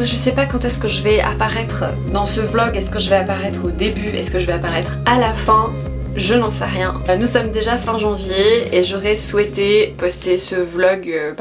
Je sais pas quand est-ce que je vais apparaître dans ce vlog, est-ce que je vais apparaître au début, est-ce que je vais apparaître à la fin? Je n'en sais rien. Nous sommes déjà fin janvier et j'aurais souhaité poster ce vlog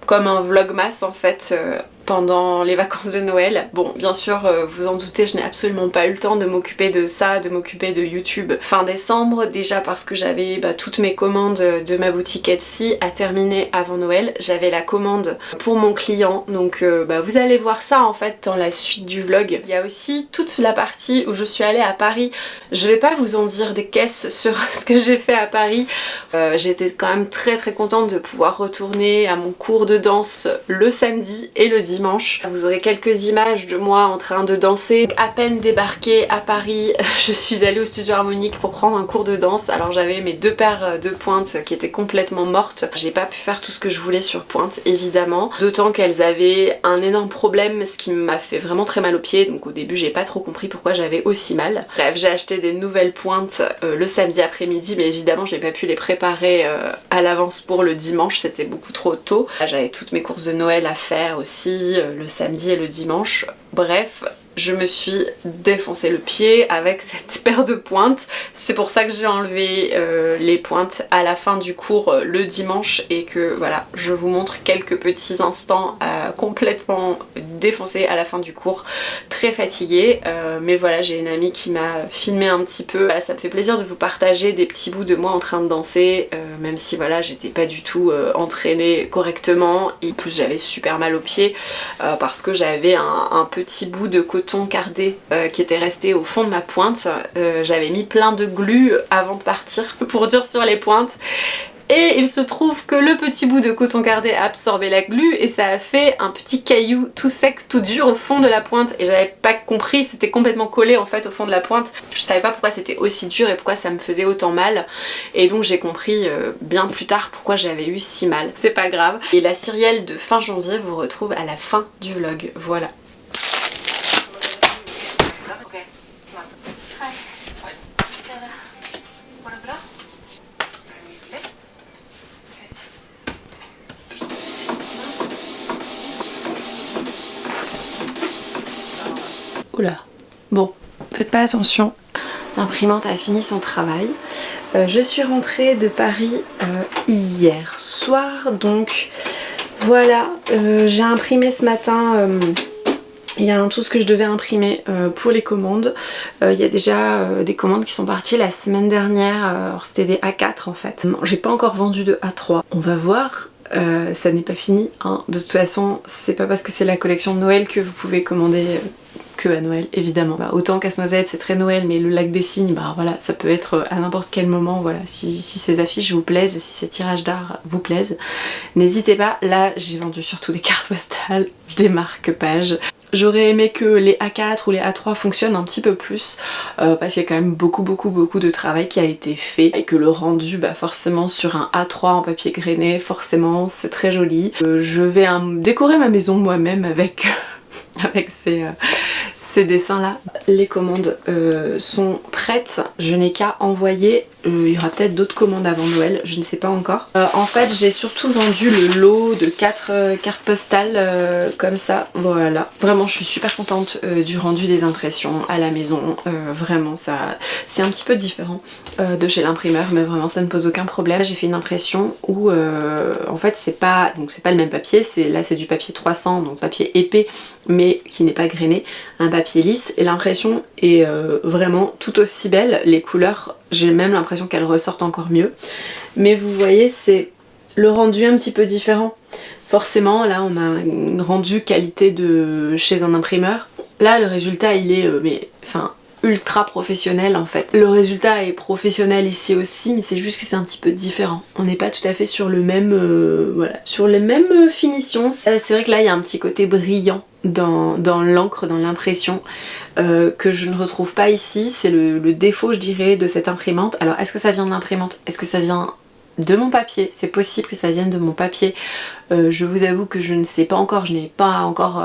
comme un vlogmas en fait pendant les vacances de Noël. Bon, bien sûr, vous en doutez, je n'ai absolument pas eu le temps de m'occuper de ça, de m'occuper de YouTube fin décembre, déjà parce que j'avais toutes mes commandes de ma boutique Etsy à terminer avant Noël. J'avais la commande pour mon client, donc vous allez voir ça en fait dans la suite du vlog. Il y a aussi toute la partie où je suis allée à Paris. Je vais pas vous en dire des caisses sur ce que j'ai fait à Paris. J'étais quand même très contente de pouvoir retourner à mon cours de danse le samedi et le dimanche. Vous aurez quelques images de moi en train de danser. À peine débarquée à Paris, je suis allée au studio harmonique pour prendre un cours de danse. Alors j'avais mes 2 paires de pointes qui étaient complètement mortes. J'ai pas pu faire tout ce que je voulais sur pointe évidemment. D'autant qu'elles avaient un énorme problème, ce qui m'a fait vraiment très mal aux pieds. Donc au début j'ai pas trop compris pourquoi j'avais aussi mal. Bref, j'ai acheté des nouvelles pointes le samedi après-midi, mais évidemment j'ai pas pu les préparer à l'avance pour le dimanche, c'était beaucoup trop tôt. J'avais toutes mes courses de Noël à faire aussi, le samedi et le dimanche. Bref, je me suis défoncé le pied avec cette paire de pointes. C'est pour ça que j'ai enlevé les pointes à la fin du cours le dimanche et que voilà, je vous montre quelques petits instants complètement défoncés à la fin du cours, très fatiguée. Mais voilà, j'ai une amie qui m'a filmé un petit peu. Voilà, ça me fait plaisir de vous partager des petits bouts de moi en train de danser, même si voilà, j'étais pas du tout entraînée correctement et en plus j'avais super mal aux pieds parce que j'avais un petit bout de coton cardé qui était resté au fond de ma pointe. J'avais mis plein de glu avant de partir pour durcir les pointes. Et il se trouve que le petit bout de coton cardé a absorbé la glu et ça a fait un petit caillou tout sec, tout dur au fond de la pointe. Et j'avais pas compris, c'était complètement collé en fait au fond de la pointe. Je savais pas pourquoi c'était aussi dur et pourquoi ça me faisait autant mal. Et donc j'ai compris bien plus tard pourquoi j'avais eu si mal. C'est pas grave. Et la Cyrielle de fin janvier vous retrouve à la fin du vlog. Voilà. Oula, bon, faites pas attention. L'imprimante a fini son travail. Je suis rentrée de Paris hier soir, donc voilà, j'ai imprimé ce matin. Il y a tout ce que je devais imprimer pour les commandes. Il y a déjà des commandes qui sont parties la semaine dernière. Alors c'était des A4 en fait. J'ai pas encore vendu de A3. On va voir. Ça n'est pas fini hein. De toute façon c'est pas parce que c'est la collection de Noël que vous pouvez commander que à Noël évidemment. Autant Casse-Noisette c'est très Noël, mais le lac des cygnes voilà, ça peut être à n'importe quel moment. Voilà, si ces affiches vous plaisent, si ces tirages d'art vous plaisent, n'hésitez pas. Là j'ai vendu surtout des cartes postales, des marque-pages. J'aurais aimé que les A4 ou les A3 fonctionnent un petit peu plus parce qu'il y a quand même beaucoup de travail qui a été fait et que le rendu forcément sur un A3 en papier grainé, forcément c'est très joli. Je vais décorer ma maison moi-même avec, avec ces dessins là. Les commandes sont prêtes, je n'ai qu'à envoyer. Il y aura peut-être d'autres commandes avant Noël, je ne sais pas encore. En fait j'ai surtout vendu le lot de 4 cartes postales comme ça, voilà. Vraiment je suis super contente du rendu des impressions à la maison, vraiment ça c'est un petit peu différent de chez l'imprimeur, mais vraiment ça ne pose aucun problème. J'ai fait une impression où en fait c'est pas le même papier, là c'est du papier 300, donc papier épais mais qui n'est pas grainé, un papier lisse, et l'impression est vraiment tout aussi belle, les couleurs j'ai même l'impression qu'elles ressortent encore mieux, mais vous voyez c'est le rendu un petit peu différent. Forcément là on a un rendu qualité de chez un imprimeur, là le résultat il est ultra professionnel en fait. Le résultat est professionnel ici aussi, mais c'est juste que c'est un petit peu différent. On n'est pas tout à fait sur le même voilà, sur les mêmes finitions. C'est vrai que là il y a un petit côté brillant dans l'encre, dans l'impression que je ne retrouve pas ici. C'est le défaut je dirais de cette imprimante. Alors est-ce que ça vient de l'imprimante? Est-ce que ça vient de mon papier? C'est possible que ça vienne de mon papier. Je vous avoue que je ne sais pas encore, je n'ai pas encore...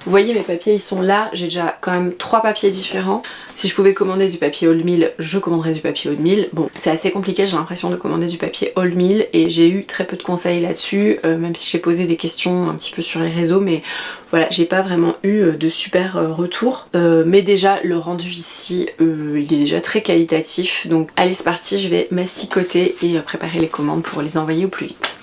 Vous voyez mes papiers ils sont là, j'ai déjà quand même 3 papiers différents. Si je pouvais commander du papier All Mill, je commanderais du papier All Mill. Bon, c'est assez compliqué, j'ai l'impression de commander du papier All Mill et j'ai eu très peu de conseils là-dessus, même si j'ai posé des questions un petit peu sur les réseaux, mais Voilà, j'ai pas vraiment eu de super retours, mais déjà le rendu ici il est déjà très qualitatif, donc allez c'est parti, je vais m'assicoter et préparer les commandes pour les envoyer au plus vite.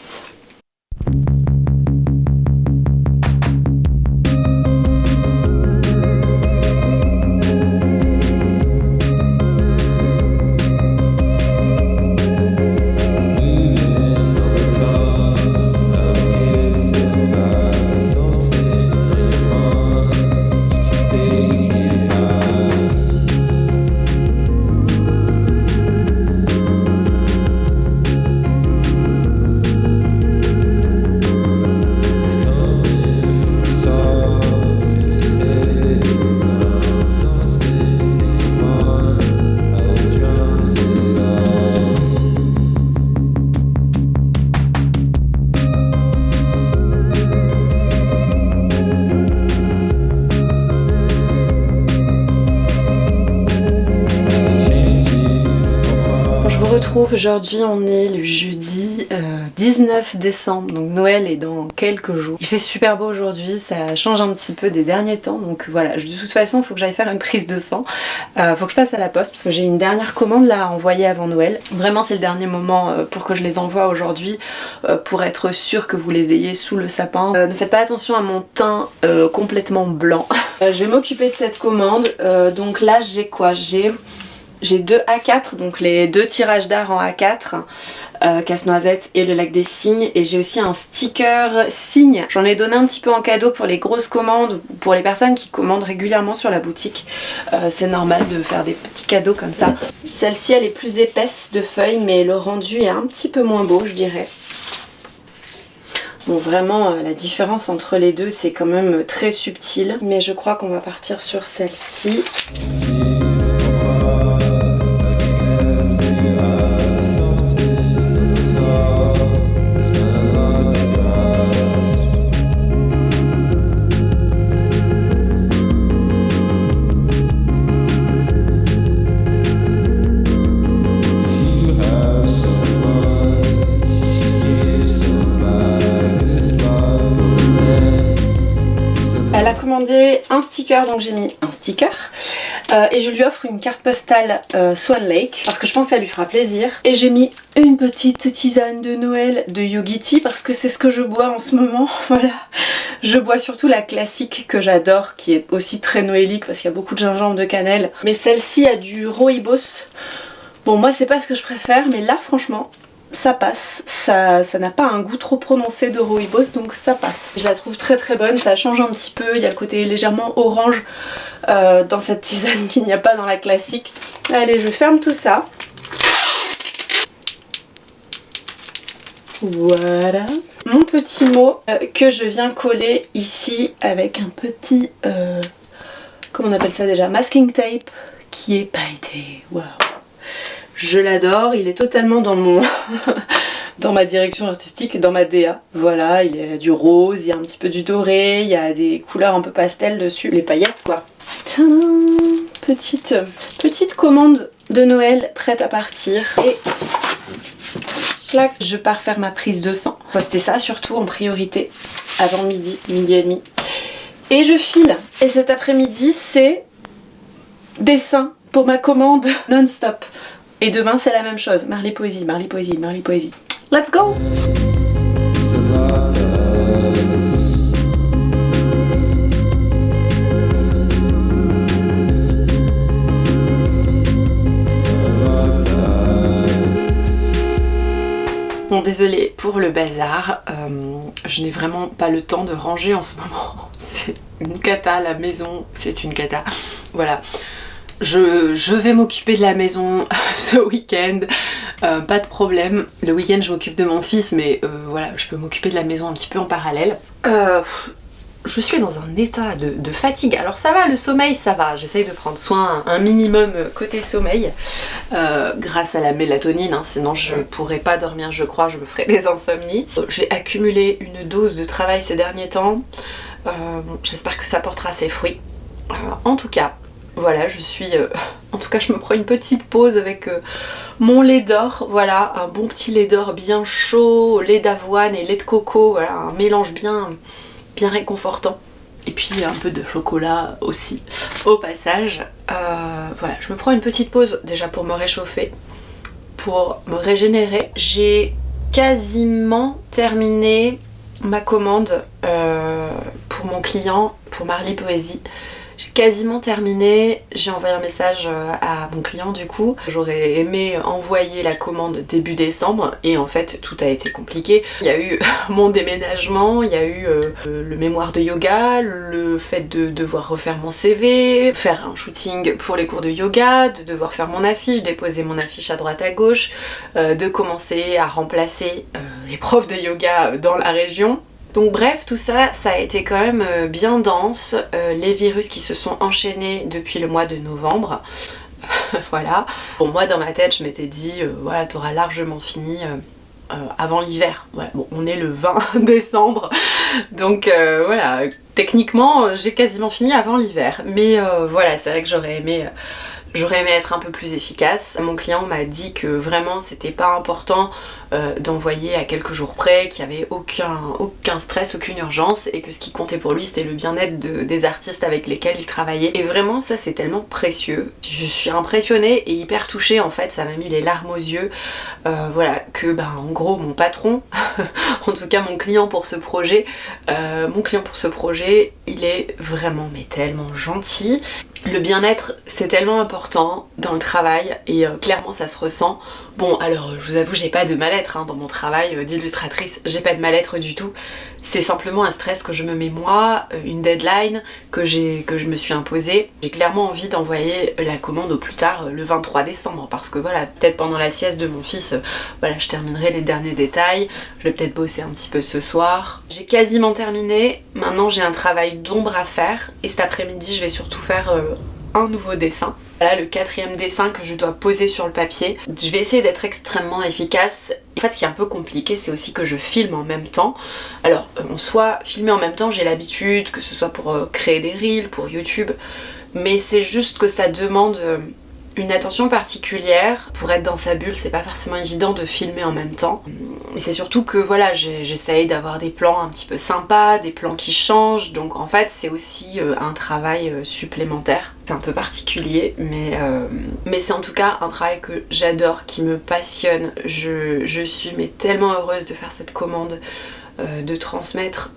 Aujourd'hui on est le jeudi 19 décembre, donc Noël est dans quelques jours. Il fait super beau aujourd'hui, ça change un petit peu des derniers temps, donc voilà, de toute façon il faut que j'aille faire une prise de sang. Faut que je passe à la poste parce que j'ai une dernière commande là à envoyer avant Noël. Vraiment c'est le dernier moment pour que je les envoie aujourd'hui, pour être sûr que vous les ayez sous le sapin. Ne faites pas attention à mon teint complètement blanc. Je vais m'occuper de cette commande, donc là j'ai quoi? J'ai deux A4, donc les deux tirages d'art en A4, Casse-Noisette et le Lac des Cygnes, et j'ai aussi un sticker cygne. J'en ai donné un petit peu en cadeau pour les grosses commandes, pour les personnes qui commandent régulièrement sur la boutique. C'est normal de faire des petits cadeaux comme ça. Celle-ci elle est plus épaisse de feuilles, mais le rendu est un petit peu moins beau je dirais. Bon vraiment la différence entre les deux c'est quand même très subtil, mais je crois qu'on va partir sur celle-ci. Elle a commandé un sticker, donc j'ai mis un sticker et je lui offre une carte postale Swan Lake parce que je pense que ça lui fera plaisir, et j'ai mis une petite tisane de Noël de Yogi Tea parce que c'est ce que je bois en ce moment. Voilà, je bois surtout la classique que j'adore, qui est aussi très noélique parce qu'il y a beaucoup de gingembre, de cannelle, mais celle-ci a du rooibos. Bon moi c'est pas ce que je préfère, mais là franchement ça passe, ça n'a pas un goût trop prononcé de rooibos, donc ça passe. Je la trouve très très bonne, ça change un petit peu, il y a le côté légèrement orange dans cette tisane qu'il n'y a pas dans la classique. Allez, je ferme tout ça. Voilà. Mon petit mot que je viens coller ici avec un petit, comment on appelle ça déjà, masking tape qui est pailleté. Waouh. Je l'adore, il est totalement dans mon dans ma direction artistique et dans ma DA. Voilà, il y a du rose, il y a un petit peu du doré, il y a des couleurs un peu pastel dessus, les paillettes quoi. Tadam, petite commande de Noël prête à partir. Et là, je pars faire ma prise de sang. Postez ça surtout en priorité avant midi et demi. Et je file. Et cet après-midi, c'est dessin pour ma commande non-stop. Et demain c'est la même chose, Marley Poésie, Marley Poésie, Marley Poésie. Let's go! Bon désolée pour le bazar, je n'ai vraiment pas le temps de ranger en ce moment. C'est une cata, la maison c'est une cata. Voilà. Je vais m'occuper de la maison ce week-end, pas de problème. Le week-end je m'occupe de mon fils, mais voilà, je peux m'occuper de la maison un petit peu en parallèle. Je suis dans un état de fatigue. Alors ça va, le sommeil ça va, j'essaye de prendre soin un minimum côté sommeil, grâce à la mélatonine, hein, sinon je pourrais pas dormir je crois, je me ferais des insomnies. J'ai accumulé une dose de travail ces derniers temps, j'espère que ça portera ses fruits. En tout cas, voilà, je suis... en tout cas, je me prends une petite pause avec mon lait d'or. Voilà, un bon petit lait d'or bien chaud, lait d'avoine et lait de coco. Voilà, un mélange bien réconfortant. Et puis un peu de chocolat aussi au passage. Voilà, je me prends une petite pause déjà pour me réchauffer, pour me régénérer. J'ai quasiment terminé ma commande pour mon client, pour Marly Poésie. J'ai quasiment terminé, j'ai envoyé un message à mon client du coup. J'aurais aimé envoyer la commande début décembre et en fait tout a été compliqué. Il y a eu mon déménagement, il y a eu le mémoire de yoga, le fait de devoir refaire mon CV, faire un shooting pour les cours de yoga, de devoir faire mon affiche, déposer mon affiche à droite à gauche, de commencer à remplacer les profs de yoga dans la région. Donc bref, tout ça, ça a été quand même bien dense, les virus qui se sont enchaînés depuis le mois de novembre, voilà. Bon, moi dans ma tête, je m'étais dit, voilà, t'auras largement fini avant l'hiver. Voilà. Bon, on est le 20 décembre, donc voilà, techniquement, j'ai quasiment fini avant l'hiver. Mais voilà, c'est vrai que j'aurais aimé être un peu plus efficace. Mon client m'a dit que vraiment c'était pas important d'envoyer à quelques jours près, qu'il n'y avait aucun stress, aucune urgence et que ce qui comptait pour lui c'était le bien-être des artistes avec lesquels il travaillait. Et vraiment ça c'est tellement précieux. Je suis impressionnée et hyper touchée en fait, ça m'a mis les larmes aux yeux. Voilà, que en gros mon patron, en tout cas mon client pour ce projet, il est vraiment mais tellement gentil. Le bien-être c'est tellement important dans le travail et clairement ça se ressent. Bon alors je vous avoue j'ai pas de mal-être dans mon travail d'illustratrice, j'ai pas de mal-être du tout. C'est simplement un stress que je me mets moi, une deadline que je me suis imposée. J'ai clairement envie d'envoyer la commande au plus tard le 23 décembre parce que voilà, peut-être pendant la sieste de mon fils, voilà, je terminerai les derniers détails. Je vais peut-être bosser un petit peu ce soir. J'ai quasiment terminé, maintenant j'ai un travail d'ombre à faire et cet après-midi je vais surtout faire un nouveau dessin. Voilà le 4e dessin que je dois poser sur le papier. Je vais essayer d'être extrêmement efficace. En fait ce qui est un peu compliqué c'est aussi que je filme en même temps. Alors en soi filmer en même temps j'ai l'habitude que ce soit pour créer des reels, pour YouTube. Mais c'est juste que ça demande une attention particulière. Pour être dans sa bulle c'est pas forcément évident de filmer en même temps. Mais c'est surtout que voilà j'essaye d'avoir des plans un petit peu sympas, des plans qui changent. Donc en fait c'est aussi un travail supplémentaire. C'est un peu particulier mais c'est en tout cas un travail que j'adore, qui me passionne. Je suis mais tellement heureuse de faire cette commande, de transmettre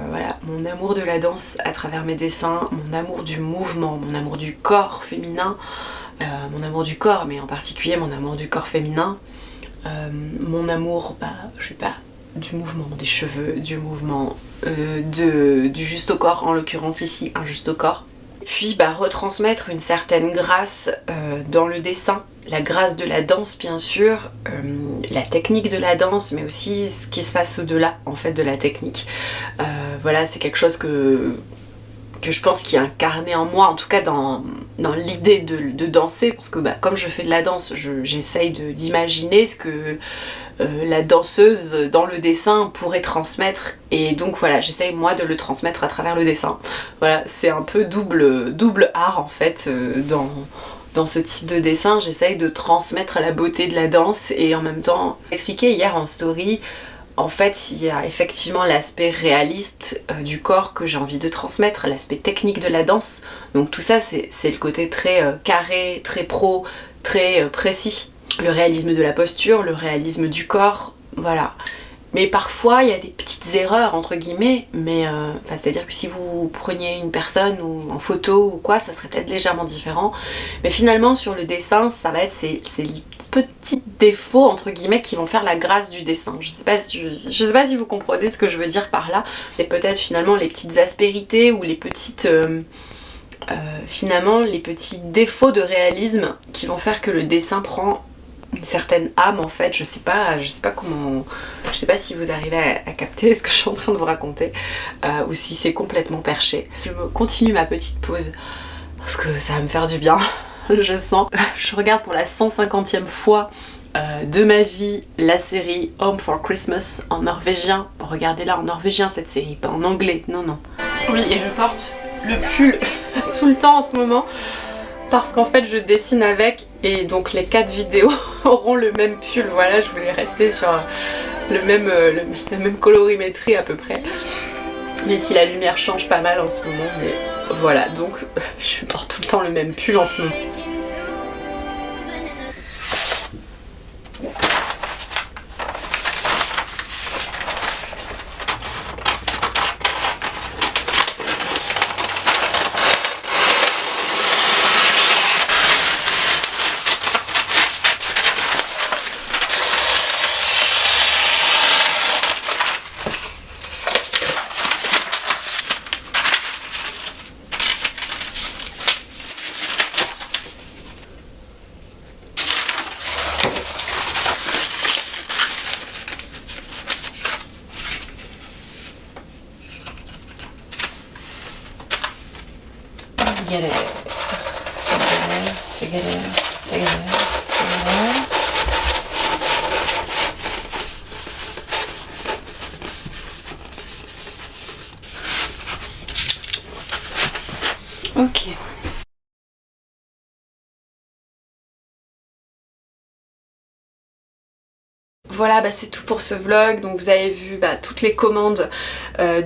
voilà, mon amour de la danse à travers mes dessins, mon amour du mouvement, mon amour du corps féminin, mon amour du corps mais en particulier mon amour du corps féminin, mon amour, je sais pas, du mouvement des cheveux, du mouvement du juste au corps, en l'occurrence ici un juste au corps. Et puis retransmettre une certaine grâce dans le dessin, la grâce de la danse bien sûr, la technique de la danse mais aussi ce qui se passe au-delà en fait de la technique. Voilà, c'est quelque chose que je pense qui est incarné en moi, en tout cas dans l'idée de danser, parce que comme je fais de la danse, j'essaye d'imaginer ce que la danseuse dans le dessin pourrait transmettre, et donc voilà, j'essaye moi de le transmettre à travers le dessin. Voilà, c'est un peu double art en fait dans ce type de dessin. J'essaye de transmettre la beauté de la danse et en même temps expliquer hier en story. En fait, il y a effectivement l'aspect réaliste du corps que j'ai envie de transmettre, l'aspect technique de la danse. Donc tout ça, c'est le côté très carré, très pro, très précis. Le réalisme de la posture, le réalisme du corps, voilà. Mais parfois, il y a des petites erreurs, entre guillemets, mais c'est-à-dire que si vous preniez une personne ou en photo ou quoi, ça serait peut-être légèrement différent. Mais finalement, sur le dessin, ça va être ces petits défauts, entre guillemets, qui vont faire la grâce du dessin. Je sais pas si vous comprenez ce que je veux dire par là. Et peut-être finalement les petites aspérités ou les petites... finalement, les petits défauts de réalisme qui vont faire que le dessin prend une certaine âme en fait. Je sais pas si vous arrivez à capter ce que je suis en train de vous raconter, ou si c'est complètement perché. Je continue ma petite pause parce que ça va me faire du bien. Je sens. Je regarde pour la 150e fois de ma vie la série Home for Christmas en norvégien. Regardez-la en norvégien cette série, pas en anglais, non. Oui, et je porte le pull tout le temps en ce moment parce qu'en fait je dessine avec, et donc les 4 vidéos auront le même pull. Voilà, je voulais rester sur la même colorimétrie à peu près. Même si la lumière change pas mal en ce moment, mais voilà, donc je porte tout le temps le même pull en ce moment. Galère, c'est galère, c'est galère, c'est galère. Ok. Voilà, bah c'est tout pour ce vlog. Donc vous avez vu toutes les commandes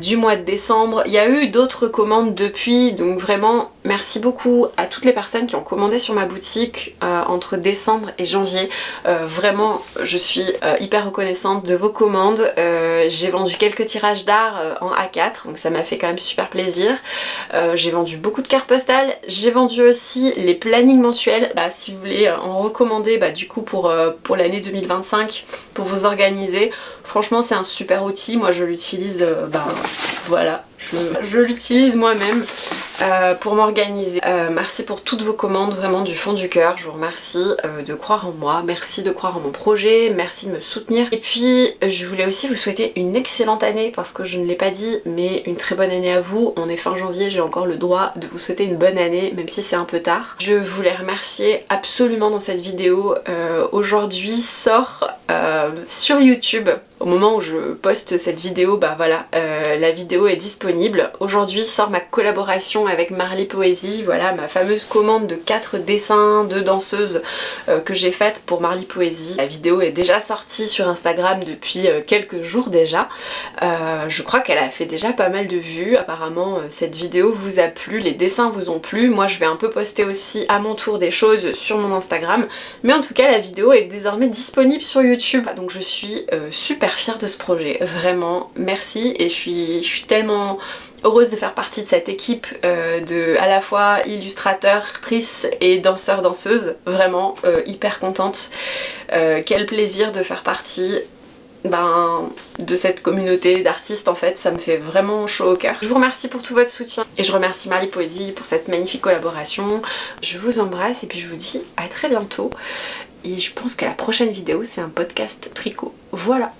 du mois de décembre. Il y a eu d'autres commandes depuis, donc vraiment merci beaucoup à toutes les personnes qui ont commandé sur ma boutique entre décembre et janvier. Vraiment, je suis hyper reconnaissante de vos commandes. J'ai vendu quelques tirages d'art en A4, donc ça m'a fait quand même super plaisir. J'ai vendu beaucoup de cartes postales. J'ai vendu aussi les plannings mensuels. Si vous voulez en recommander du coup pour l'année 2025, pour vous organiser. Franchement c'est un super outil, moi je l'utilise, voilà, je l'utilise moi-même pour m'organiser. Merci pour toutes vos commandes, vraiment du fond du cœur, je vous remercie de croire en moi, merci de croire en mon projet, merci de me soutenir. Et puis je voulais aussi vous souhaiter une excellente année, parce que je ne l'ai pas dit, mais une très bonne année à vous. On est fin janvier, j'ai encore le droit de vous souhaiter une bonne année, même si c'est un peu tard. Je voulais remercier absolument dans cette vidéo, aujourd'hui sort sur YouTube. Au moment où je poste cette vidéo, la vidéo est disponible. Aujourd'hui sort ma collaboration avec Marly Poésie, voilà ma fameuse commande de 4 dessins de danseuses que j'ai faite pour Marly Poésie. La vidéo est déjà sortie sur Instagram depuis quelques jours déjà. Je crois qu'elle a fait déjà pas mal de vues. Apparemment cette vidéo vous a plu, les dessins vous ont plu. Moi je vais un peu poster aussi à mon tour des choses sur mon Instagram. Mais en tout cas la vidéo est désormais disponible sur YouTube. Donc je suis super fière de ce projet, vraiment merci, et je suis tellement heureuse de faire partie de cette équipe de à la fois illustratrice et danseur-danseuse, vraiment hyper contente. Quel plaisir de faire partie de cette communauté d'artistes, en fait ça me fait vraiment chaud au cœur. Je vous remercie pour tout votre soutien et je remercie Marly Poésie pour cette magnifique collaboration. Je vous embrasse et puis je vous dis à très bientôt, et je pense que la prochaine vidéo c'est un podcast tricot. Voilà.